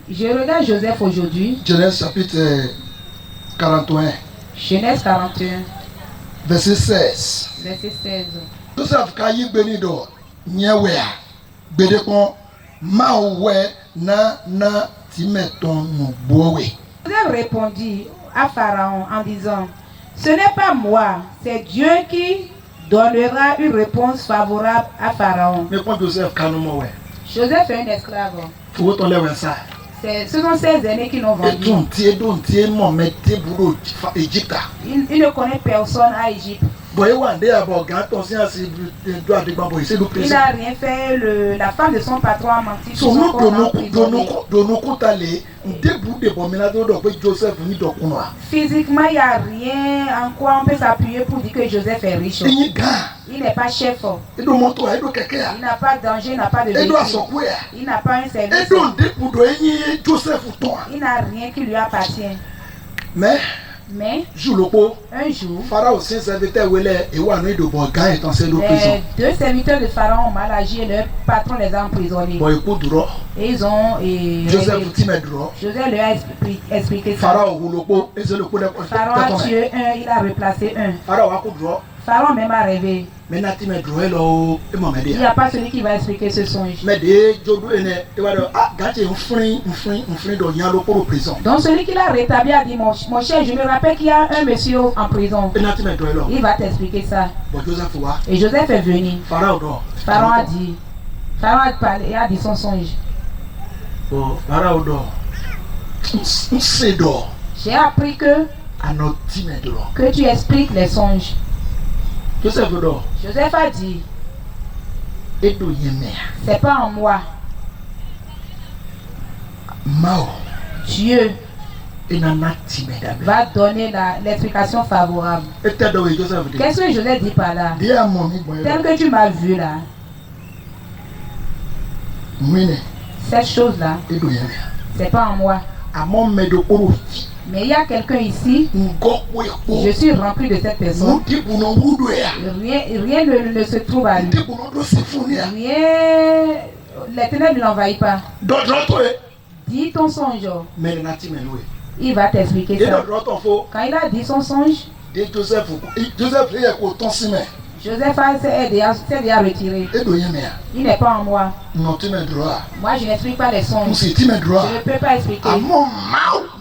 Je regarde Joseph aujourd'hui. Genèse chapitre 41. Genèse 41. Verset 16. Verset 16. Joseph kayi benido nyewea bedekon mawe na timeton no bowe. Joseph répondit à Pharaon en disant: ce n'est pas moi, c'est Dieu qui donnera une réponse favorable à Pharaon. Mais quand Joseph kanomowe. Joseph est un esclave. Faut ton lewe ça. Ce sont ces aînés qui l'ont vendu. Il ne connaît personne à Égypte. Il n'a rien fait. La femme de son patron a menti. Physiquement, il n'y a rien en quoi on peut s'appuyer pour dire que Joseph est riche. Il n'est pas chef. Il n'a pas de danger, il n'a pas de véhicule. Il n'a pas un service. Il n'a rien qui lui appartient. Mais un jour, les deux serviteurs de Pharaon ont mal agi et leur patron les a emprisonnés. Et ils ont... Joseph leur a expliqué ça. Pharaon a tué un, il a replacé un. Pharaon même a rêvé. Il n'y a pas celui qui va expliquer ce songe. Donc celui qui l'a rétabli a dit, mon cher, je me rappelle qu'il y a un monsieur en prison. Il va t'expliquer ça. Et Joseph est venu. Pharaon a dit parlé, a dit son songe. J'ai appris que tu expliques les songes. Joseph a dit, c'est pas en moi. Dieu va donner l'explication favorable. Qu'est-ce que Joseph dit par là? Tel que tu m'as vu là, cette chose-là, c'est pas en moi. Mais il y a quelqu'un ici, je suis rempli de cette personne. Rien ne se trouve à lui. Rien, les ténèbres ne l'envahissent pas. Dis ton songe. Il va t'expliquer ça. Quand il a dit son songe, Joseph s'est déjà retiré. Il n'est pas en moi. Moi, je n'explique pas les songes. Je ne peux pas expliquer.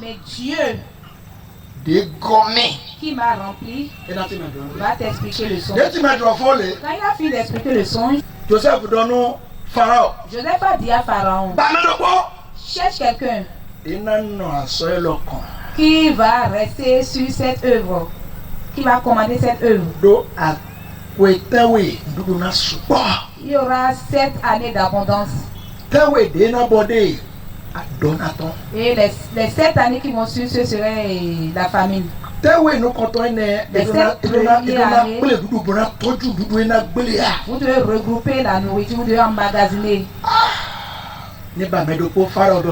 Mais Dieu qui m'a rempli va t'expliquer le songe. Quand il a fini d'expliquer le songe, Joseph a dit à Pharaon, cherche quelqu'un qui va rester sur cette œuvre, qui va commander cette œuvre. Il y aura 7 années d'abondance. Et les 7 annes qui vont suivre, ce serait la famine. Les 7 premières années, vous devez regrouper la nourriture, vous devez emmagasiner. Pharaon a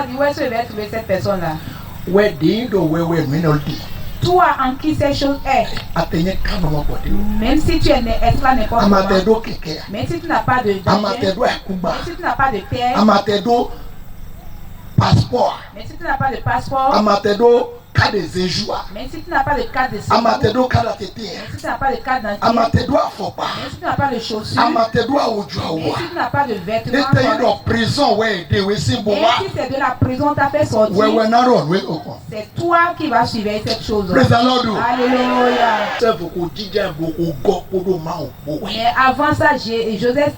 dit, où est-ce que je vais trouver cette personne-là? Toi en qui cette chose est, même si tu es esclave n'importe comment, même si tu n'as pas de danger, même si tu n'as pas de terre, même si tu n'as pas de passeport, même si tu n'as pas de carte de séjour, même si tu n'as pas de carte d'identité, même si tu n'as pas de chaussures, même si tu n'as pas de vêtements, même si c'est de la prison t'as fait sortir, c'est toi qui vas suivre cette chose. Alléluia. Mais avant ça, Joseph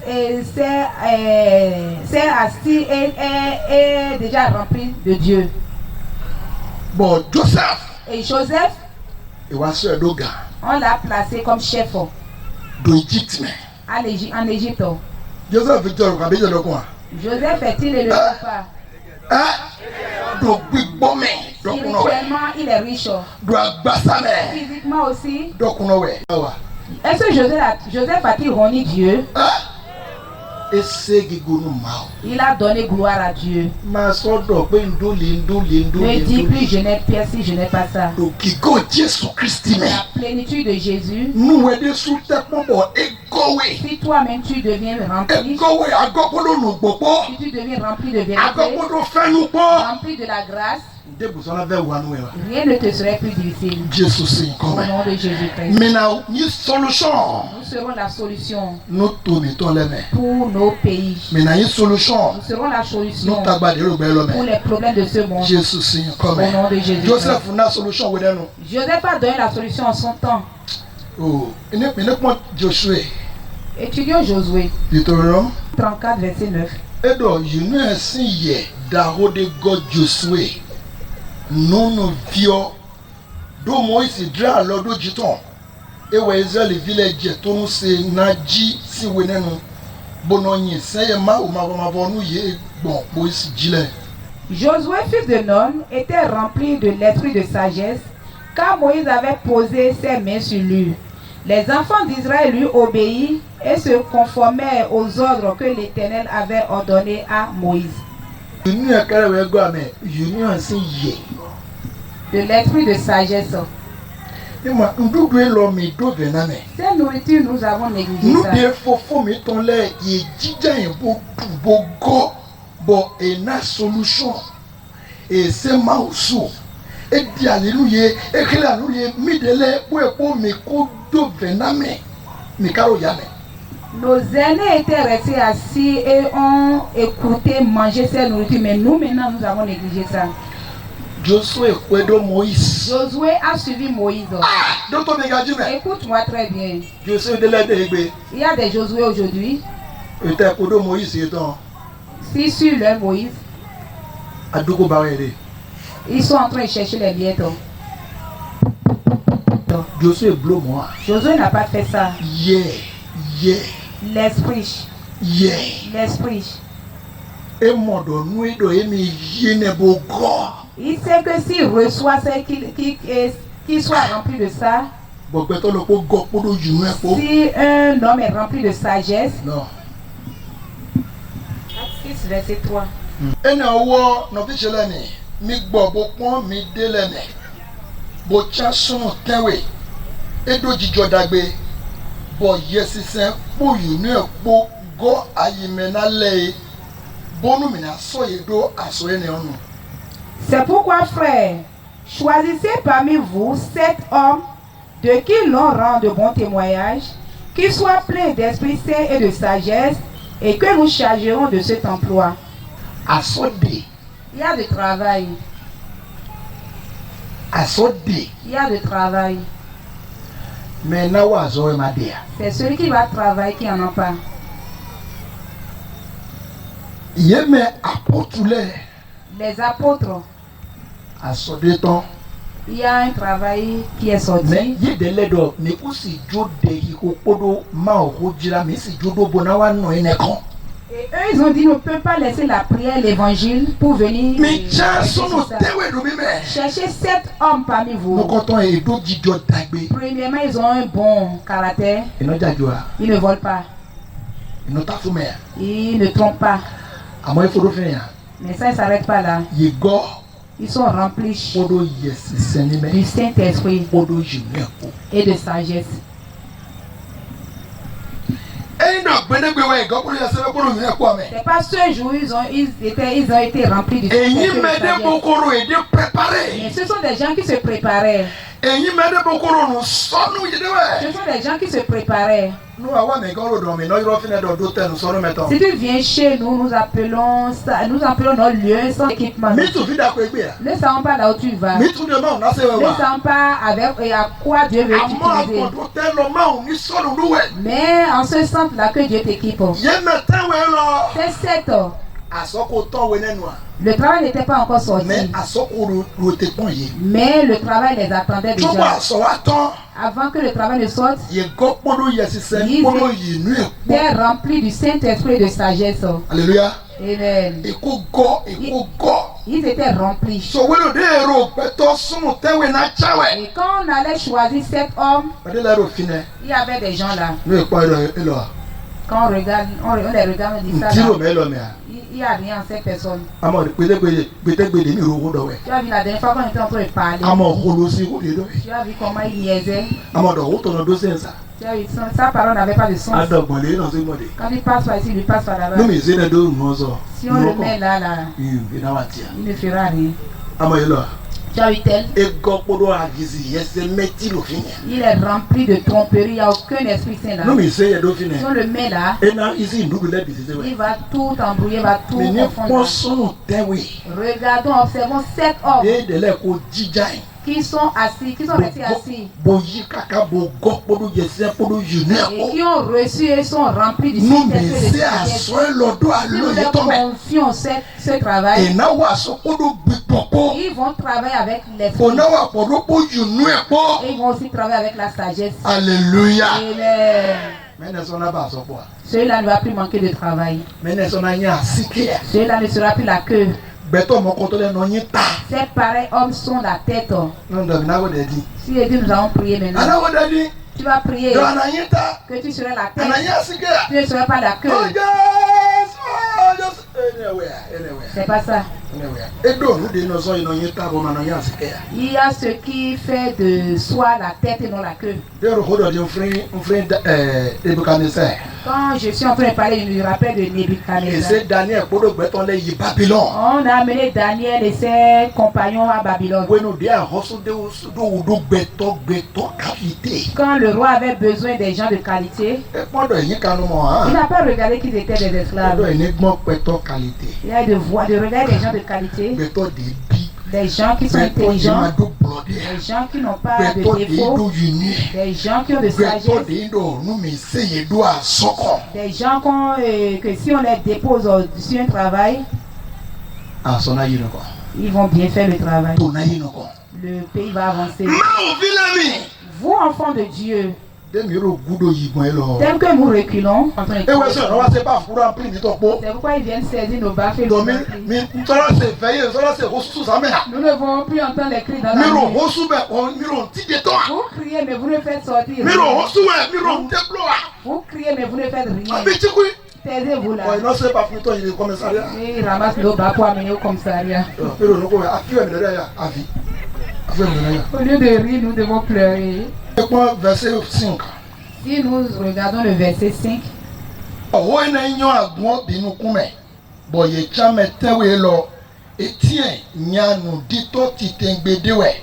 s'est assis et est déjà rempli de Dieu. Bon, et Joseph, on l'a placé comme chef en Égypte. Joseph est-il élevé ou pas? Spirituellement, il est riche. Physiquement aussi. Est-ce que Joseph a-t-il renié Dieu? Il a donné gloire à Dieu. Ne dis plus je n'ai pas si je n'ai pas ça. La plénitude de Jésus. gọ́wé. Si toi-même tu deviens rempli, Gọ́wé agọ́pọ́dọ̀ nù gbogbo. si tu deviens rempli de vérité, Agọ́pọ́dọ̀ fẹ́nu gbọ́. rempli de la grâce, Débùsọ̀lá fẹ́ wà nù ẹ̀ wá. rien ne te serait plus difficile. Jésù sì ń kọ́ Au mẹ́. nom de Jésus-Christ. Mina ní solution. Nous serons la solution Nous tóbi tán lẹ́mẹ̀. pour nos pays. Mina ní solution. Nous serons la Nous solution tagbadé rògbẹ́ pour lọ́mẹ̀. les problèmes de ce monde. Jésù sì ń kọ́ Au mẹ́. nom de Jésus-Christ. Joseph ná solution wẹ̀ dẹ́nu. Joseph a donné la solution en son temps. Oh, ne pɔn Josué. Étudions Josué Deutéronome. 34, verset 9. Edo yinu ẹ̀sìn yẹ dàhóde gọ Josué. Nunu viọ. Do Moise dra lọ́dọ̀ jitọ̀. Ewa Israel village tó ń ṣe na jí síwé nínú. Bọ́nà yìí sẹ́yìn má o máa bọ̀ ọ́nú yé gbọ̀n Moise jílẹ̀. Josué, fils de Nun, était rempli de l'esprit de sagesse, car Moïse avait posé ses mains sur lui. Les enfants d'Israël lui obéirent et se conformèrent aux ordres que l'Éternel avait ordonnés à Moïse. Yinu ẹ̀kẹ́rẹ́ wẹ̀ gbọ́ àmẹ́ yinu ẹ̀sìn yẹ. De l'esprit de sagesse. Ima ndudu elọ mi do bẹ̀ náà mẹ́. Cette nourriture, nous avons négligé ça. Nude fofo mi tán lẹ yẹ jíjà yẹn bó tu bó gọ́ bọ̀ ẹ̀ná solution ẹ̀sẹ̀ máa ò sùn ẹ̀dí àlélúyẹ ẹ̀kẹ́lẹ́ àlélúyẹ mídẹ́lẹ́ bó ẹ̀kọ́ mi kó do bẹ̀ náà mẹ́ mi kárò yá mẹ́. Nos aînés étaient restés assis et ont écouté manger cette nourriture, mais nous maintenant, nous avons négligé ça. Josué kwedo Moïse. Josué a suivi Moïse. Dọ́tọ̀ mi ga jí mẹ́. Écoute-moi très bien. Josué délẹ̀ dé gbé. Il y a des Josué aujourd'hui. Ètò ẹ̀kọ́dọ̀ Moïse yìí tán. Si sur leur Moïse, Àdúgbò bá wẹ̀ dé. ils sont en train de chercher les billets. Josué blow moi. Josué n'a pas fait ça. L'esprit. L'esprit. Et mon don, nous doit aimer yéne bogo. Il sait que s'il reçoit ça, qu'il soit rempli de ça. Bọ̀gbẹ́tọ̀ lọ kó gọ́ kó ló jù ú ẹ̀ kó. Si un homme est rempli de sagesse. Non. 6 verset 3. Ẹnì ọwọ́ nọ̀fíṣẹ́ lẹ́nì mi gbọ́ bó pọ́n mi dé lẹ́nì bó tsá sùn tẹ́wé édò jíjọ dàgbé bọ̀ yẹ sísẹ́ kpóyù ní ẹ̀kpó gọ́ ayimẹ́nà lẹ́yìn bọ́nú mi nà sọ yìí dó àsọ yẹn ní ọ̀nù. C'est pourquoi, frères, choisissez parmi vous 7 hommes de qui l'on rend de bons témoignages, qui soient pleins d'Esprit Saint et de sagesse, et que nous chargerons de cet emploi. Asode. Il y a du travail. Asode. Il y a du travail. Mais na wa azọ ẹ ma dé ya. C'est celui qui va travailler qui n'en a pas. Yé mẹ apọtulẹ. Les apôtres. Asode tán. Il y a un travail qui est sorti. Mais yé délẹ̀ dọ̀ mi kò sì jó de ìkó kpọ́dọ̀ máa ò jira mi sì jó dó bọ̀ náà wà nù ẹ̀ nìkan. Et eux, ils ont dit, ne peut pas laisser la prière, l'évangile, pour venir. Mi jẹ́ sọ́nù tẹ́wé lómi mẹ́. Cherchez 7 hommes parmi vous. Mo kọ́ tán èdò jíjọ dàgbé. Premièrement, ils ont un bon caractère. Iná jàjọ a. Ils ne volent pas. Iná ta fún mẹ́. Ils ne trompent pas. Àmọ́ ìfọdọ́ fẹ́ yàn. Mais ça ne s'arrête pas là. Yé gọ́. Ils sont remplis Kpọ́dọ̀ yẹ sísẹ́ ní mẹ́. du Saint-Esprit Kpọ́dọ̀ yìí ní ẹ̀kọ́. et de sagesse. Ẹyin náà gbẹ́dẹ́gbẹ́ wa ìgọ́ kúrò yẹ sẹ́fẹ́ kúrò yìí ẹ̀kọ́ mẹ́. C'est pas ce jour ils ont été remplis du Saint-Esprit Ẹyin et de mẹ́dẹ́ sagesse. bokoro èdè préparé. Mais ce sont des gens qui se préparaient. Ẹyin mẹ́dẹ́ bokoro nù sọ́nù yìí dẹ́ wẹ̀. Ce sont des gens qui se préparaient. Nous avons mes gars dans mes noyaux finés d'hôtel nous sommes maintenant. Si tu viens chez nous, nous appelons nos lieux sans équipement. Mais tu vis d'accord avec moi. Ne savons pas là où tu vas. Mais tu demandes, là c'est Ne vrai. savons pas avec et à quoi Dieu veut t'utiliser. Hôtel normalement nous sommes nous ouais. Mais en ce sens là que Dieu t'équipe. Yé matin ouais là. C'est 7. À ce qu'on t'en ouais noir. Le travail n'était pas encore sorti. Mais à ce qu'on route point yé. Mais le travail les attendait Tu vois déjà. ça attend. Avant que le travail ne sorte, Yé go podo yé si c'est podo yé nu. t'es rempli du Saint-Esprit et de sagesse. Alléluia. Amen. Et ko go. Ils étaient remplis. So we no de héros peto son tewe na chawe. Et quand on allait choisir 7 hommes, Pas de l'héros finé. il y avait des gens là. Nous pas là. Quand on regarde, on les regarde, on dit ça. Tiro Là, mais là mais. il n'y a rien en ces personnes. Amor peut-être mi ro do we. Tu as vu la dernière fois qu'on était en train de parler. Amor holo si ko de do. Tu as vu comment ils niaisaient. Amor do to no do sensa. Sa parole n'avait pas de sens. Adọ̀gbọ̀nlé náà sí mọ̀dé. Quand il passe par ici, il lui passe par là-bas. Lómi ìṣẹ́lẹ̀ tó rùn ọ́ sọ. Si on le met là, Ìnáwó àti à. il ne fera rien. Àmọ́ yìí lọ. Tu as eu tel. Ego kpọ́dọ̀ àgìsì yẹsẹ̀ mẹ́tì lòfin yẹn. Il est rempli de tromperie, il n'y a aucun esprit saint là. Lómi ìṣẹ́yẹ lófin Si yẹn. on le met là, Ena isi ìdúdú lẹ́bi ṣiṣẹ́ wẹ̀. il va tout embrouiller, va tout Mẹ ní confondre. pọ́sọ́nù tẹ́wé. Regardons, observons 7 hommes Déédéé kò jíjà yìí. qui sont restés assis Bo yí kàkà bo gọ́ kpọ́dọ̀ yẹsẹ̀ kpọ́dọ̀ yìí ní et ẹ̀kọ́. qui ont reçu et sont remplis du Nù mí Saint-Esprit et de ṣe sagesse. àṣọ ẹ lọ́dọ̀ Si nous àlọ́ yìí leur tọ́ mẹ́. confions ce travail, Ìnáwó àṣọ kpọ́dọ̀ gbìgbọ̀kọ́. ils vont travailler avec l'esprit Ònáwó àpọ̀dọ̀ kpọ́ yìí nú ẹ̀kọ́. et ils vont aussi travailler avec la sagesse. Alléluia. Amen. Mẹ́nẹ̀ sọ́nà bá aṣọ pọ̀ à. Celui-là ne va plus manquer de travail. Mẹ́nẹ̀ sọ́nà yẹn àsìkè à. Celui-là ne sera plus la queue. Gbẹ̀tọ̀ mọ́kọ́tọ́ lẹ́nu yín ta. Ces pareils hommes sont la tête. Nù dọ̀bí náà wò dẹ̀ di. Si il dit nous allons prier maintenant, Anáwó dẹ̀ di. tu vas prier Dọ̀ àná yín ta. que tu seras la Àná tête, yín àsìkè à. tu ne seras pas la queue. Ọjọ́ anywhere. C'est pas ça. Edo ònú de iná sọ iná yín ta bọ̀ àná yín àsìkè à. Il y a ce qui fait de soi la tête et non la queue. Dẹ́rù kó dọ̀ di nfin Nebuchadnezzar. Quand je suis en train de parler, je me rappelle de Nebuchadnezzar. Èsè Daniel kpọ́dọ̀ gbẹ́tọ̀ lẹ́ yí Babylon. On a amené Daniel et ses compagnons à Babylone. Wẹ́nu dé àhọ́sọ́ dó gbẹ́tọ̀ qualité. Quand le roi avait besoin des gens de qualité, Ẹ gbọ́dọ̀ ẹ̀yìn kanu mọ̀ il hàn. n'a pas regardé qu'ils étaient des Gbọ́dọ̀ esclaves. ẹ̀yìn gbọ́n gbẹ́tọ̀ qualité. Il a de regarder des gens de qualité, Gbẹ́tọ̀ dé bí. des gens qui sont Gbẹ́tọ̀ yìí intelligents, máa dó blọ̀dẹ̀. des gens qui n'ont pas de Gbẹ́tọ̀ dé défaut, dó yìnyín. des gens qui ont de Gbẹ́tọ̀ sagesse, dé dó ọ̀nù mi sèyí dó àsọkọ̀. des gens que si on les dépose sur un travail, Àsọ̀nà yìí nìkan. ils vont bien faire le travail. Tòná yìí nìkan. Le pays va avancer. Máa ò fi lẹ́mì. Vous, enfants de Dieu, Dẹ́mi yóò gbúdọ̀ yìí gbọ́n ẹ lọ. tel que nous reculons, Ewé sọ̀rọ̀ wá sí bá fúra pín ní tọ́pọ̀. c'est pourquoi ils viennent saisir nos baffes et Dọ̀ nos mi baffes. mi ntọ́lá ṣe fẹ́yẹ ntọ́lá ṣe kó sùn sámẹ́ à. Nous ne pouvons plus entendre les cris dans Mi la rò nuit. ó sùn bẹ̀ ọ̀ mi rò ti dé tán à. Vous criez, mais vous ne faites sortir Mi rò ó rien. sùn wẹ̀ mi rò ń tẹ́ búlọ̀ à. Vous criez, mais vous ne faites rien. Àbí chikú. Taisez-vous là. Ọ̀ iná ṣe bá fún tọ́ yìí kọ́mẹ́sárì à. Et ils ramassent nos bas pour amener au commissariat. Mi rò ní kò wẹ̀ àfihàn mi lọ́dẹ̀ yà àfi. Àfihàn mi lọ́dẹ̀ yà. Au lieu de rire, nous devons pleurer. Ẹ̀pọ̀n verset 5. Si nous regardons le verset 5, Ọ̀wọ́ iná yan àgbọ̀n bínú kún mẹ́. Bọ̀yẹ̀ tsámẹ́ tẹ́wé lọ. Etí ẹ̀ nyanu dítọ́ ti tẹ̀ ń gbèdé wẹ̀.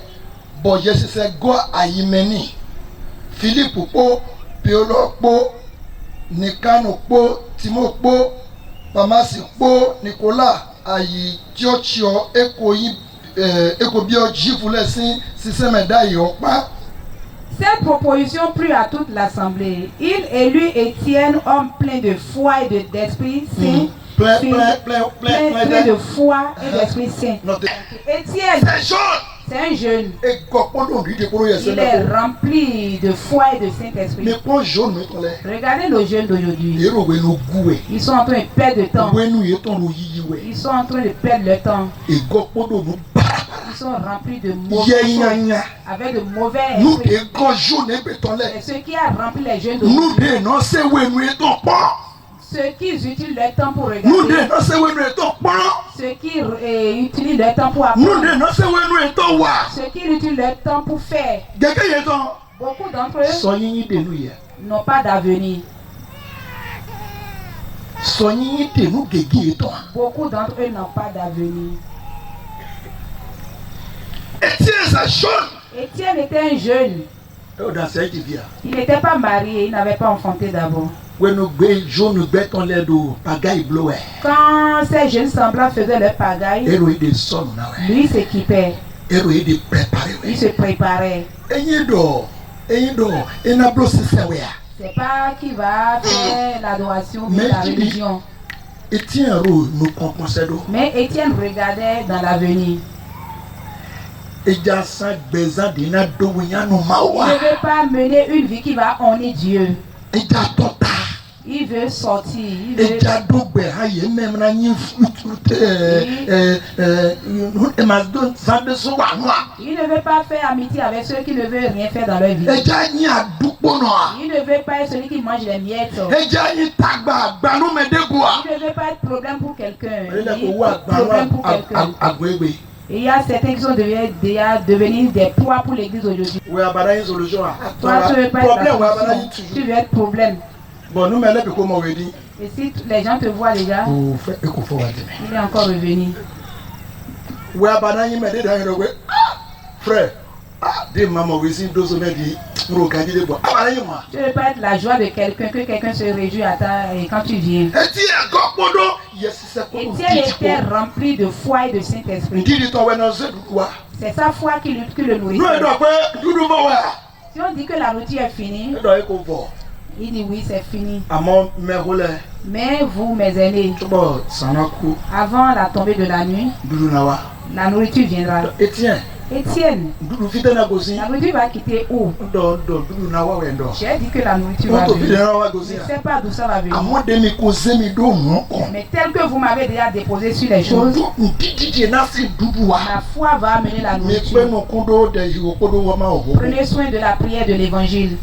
Bọ̀yẹ̀ sísẹ́ gọ́ àyímẹ́ni. Philippe kpó, Piolo kpó, Nikanu kpó, Timo kpó, Pamasi kpó, Nicolas ayi tíọ́tíọ́ eko bíọ́ jífu lẹ́sìn sísẹ́ mẹ́dá yìí ọ̀pá. cette proposition plut à toute l'assemblée. Il élut Étienne, homme plein de foi et d'esprit saint. Plein de foi et d'esprit saint. Étienne, c'est un jeune. Il est rempli de foi et de Saint-Esprit. Regardez nos jeunes d'aujourd'hui. Ils sont en train de perdre de temps. Ils sont en train de perdre le temps. Ils sont remplis de mauvais choses, avec de mauvais esprits. Et ce qui a rempli les jeunes d'aujourd'hui, ceux qui utilisent leur temps pour regarder, ceux qui utilisent leur temps pour apprendre, ceux qui utilisent leur temps pour faire, beaucoup d'entre eux n'ont pas d'avenir. Beaucoup d'entre eux n'ont pas d'avenir. Étienne était un jeune. Il n'était pas marié, il n'avait pas enfanté d'abord. Quand ces jeunes semblants faisaient leur pagaille, lui s'équipait, il se préparait. C'est pas qui va faire l'adoration de la religion. Mais Étienne regardait dans l'avenir. Il ne veut pas mener une vie qui va honorer Dieu. Il veut sortir. Il ne veut pas faire amitié avec ceux qui ne veulent rien faire dans leur vie. Il ne veut pas être celui qui mange les miettes. Il ne veut pas être problème pour quelqu'un. Problème pour quelqu'un. Et il y a certains qui sont devenus des poids pour l'église aujourd'hui. Oui, abada une solution. Toi, tu veux pas être Problème, la oui, abada solution. une Tu toujours. veux être problème. Bon, nous, mais là, comment on veut dire? Et si les gens te voient déjà, Vous faites un coup fort à dire. il est encore revenu. Oui, abada une mais des dans le frère. Ah, des mamans, oui, si deux semaines dit, pour regarder les bois. Abada une moi. Tu ne veux pas être la joie de quelqu'un, que quelqu'un se réjouit à et quand tu viens. Et si un gars podo, yes, c'est quoi? Étienne était rempli de foi et de Saint-Esprit. Dit toi, ouais, non, c'est quoi? C'est sa foi qui le nourrit. Non, il doit pas, tout le monde, ouais. Si on dit que la nourriture est finie, Il doit être confort. il dit oui, c'est fini. À mon mère, relais. Mais vous, mes aînés, Tu vois, ça n'a coup. avant la tombée de la nuit, Doudou Nawa. la nourriture viendra. Etienne, Étienne, Doudou Fitana Gosi. la nourriture va quitter où? Doudou Nawa, ouais, non. J'ai dit que la nourriture va Quand tu venir. viens à Je Gosi, ne sais pas d'où ça va à venir. moi de me causer mes dos, non. Mais tel que vous m'avez déjà déposé sur les choses, Doudou, Titi, Nasi, Doudou, ma foi va amener la mais nourriture. quand on condo de Yokodo, Wama, Prenez soin de la prière de l'évangile.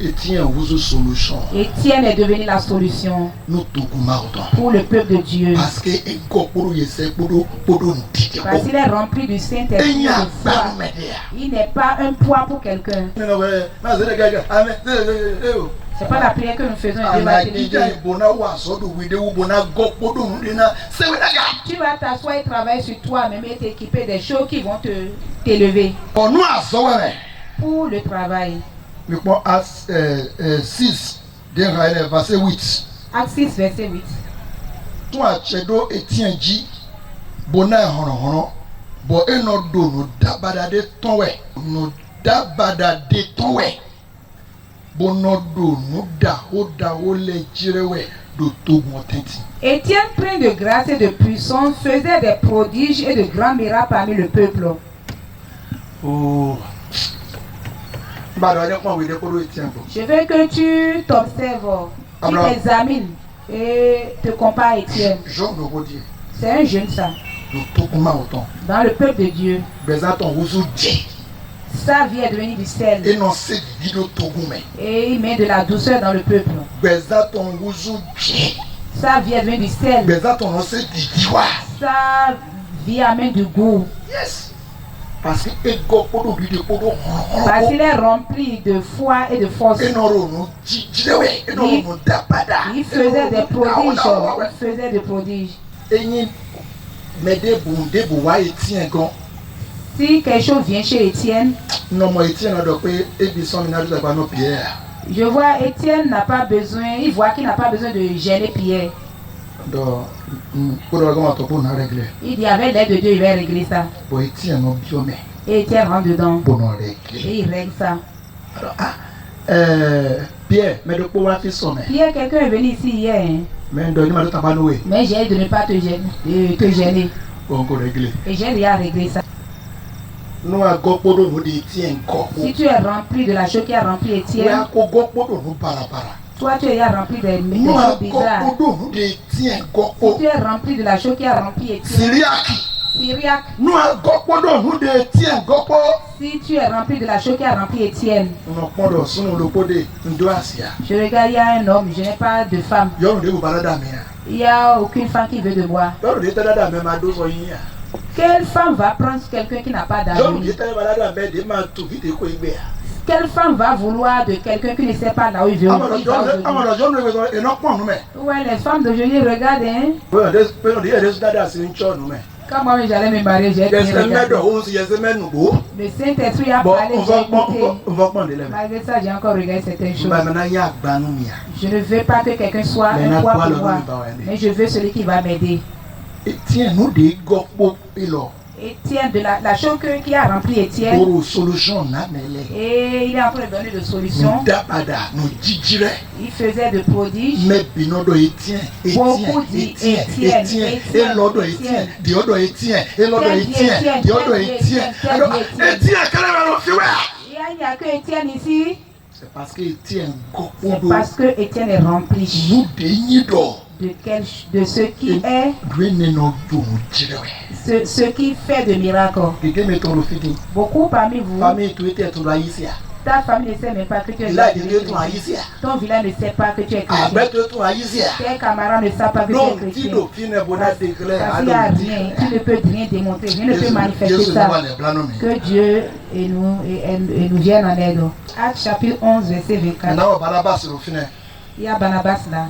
Etienne, vous solution. Étienne est devenu la solution Nous tout autant. pour le peuple de Dieu. Parce que Ekoporo, Yese, Podo, Podo, Titi. Parce qu'il est rempli du Saint-Esprit Il et n'y a de foi. pas de médias. Il n'est pas un poids pour quelqu'un. C'est pas la prière que nous faisons et Dieu va te le dire. Tu vas t'asseoir et travailler sur toi-même et t'équiper des choses qui vont t'élever pour le travail. Acte 6, verset 8. Acte 6, verset 8. Toi, Chedo Etienne dit, Bona hono, bo eno do no dabada de tonwe, no dabada de tonwe. Bono do no da ho le jirewe do to motenti. Étienne, plein de grâce et de puissance, faisait des prodiges et de grands miracles parmi le peuple. Oh. Je veux que tu t'observes, tu Abraham. t'examines et te compares à Étienne. C'est un jeune ça, dans le peuple de Dieu. Sa vie est devenue du sel et il met de la douceur dans le peuple. Sa vie est devenue du sel. Sa vie amène du goût. Yes. Parce qu'il est rempli de foi et de force. Il faisait des prodiges. Il faisait des prodiges. Si quelque chose vient chez Étienne, je vois Étienne n'a pas besoin, il voit qu'il n'a pas besoin de gêner Pierre. Il dit avec l'aide de Dieu, il va régler ça. Et Étienne rentre dedans. Et il règle ça. Pierre, quelqu'un est venu ici hier. Hein. Mais j'ai dit de ne pas te gêner. Et j'ai déjà réglé ça. Si tu es rempli de la chose qui a rempli Étienne, toi tu es rempli des choses bizarres. Si tu es rempli de la chose qui a rempli Étienne, Syriaque. Si tu es rempli de la chose qui a rempli Étienne, je regarde, il y a un homme, je n'ai pas de femme. Il n'y a aucune femme qui veut de moi. Quelle femme va prendre quelqu'un qui n'a pas d'avenir? Quelle femme va vouloir de quelqu'un qui ne sait pas là où il veut? Ouais, les femmes d'aujourd'hui regardent, hein? Quand moi j'allais me marier, j'ai dit le Saint-Esprit a parlé, j'ai écouté. Malgré ça, j'ai encore regardé certaines choses. Je ne veux pas que quelqu'un soit un poids pour moi, mais je veux celui qui va m'aider. Étienne, de la chose qui a rempli Étienne, et il est en train de donner des solutions. Il faisait de prodiges. Beaucoup dit Étienne. Il n'y a que Étienne ici. C'est parce que Étienne est rempli de ce qui est, ce qui fait de miracles. Beaucoup parmi vous, Ta famille ne sait même pas que tu es chrétien. Ton village ne sait pas que tu es chrétien. Tes camarades ne savent pas que tu es chrétien. Parce qu'il n'y a rien, tu ne peux rien démontrer, rien ne peut manifester ça. Que Dieu et nous viennent en aide. Actes chapitre 11, verset 24. Il y a Barnabas là.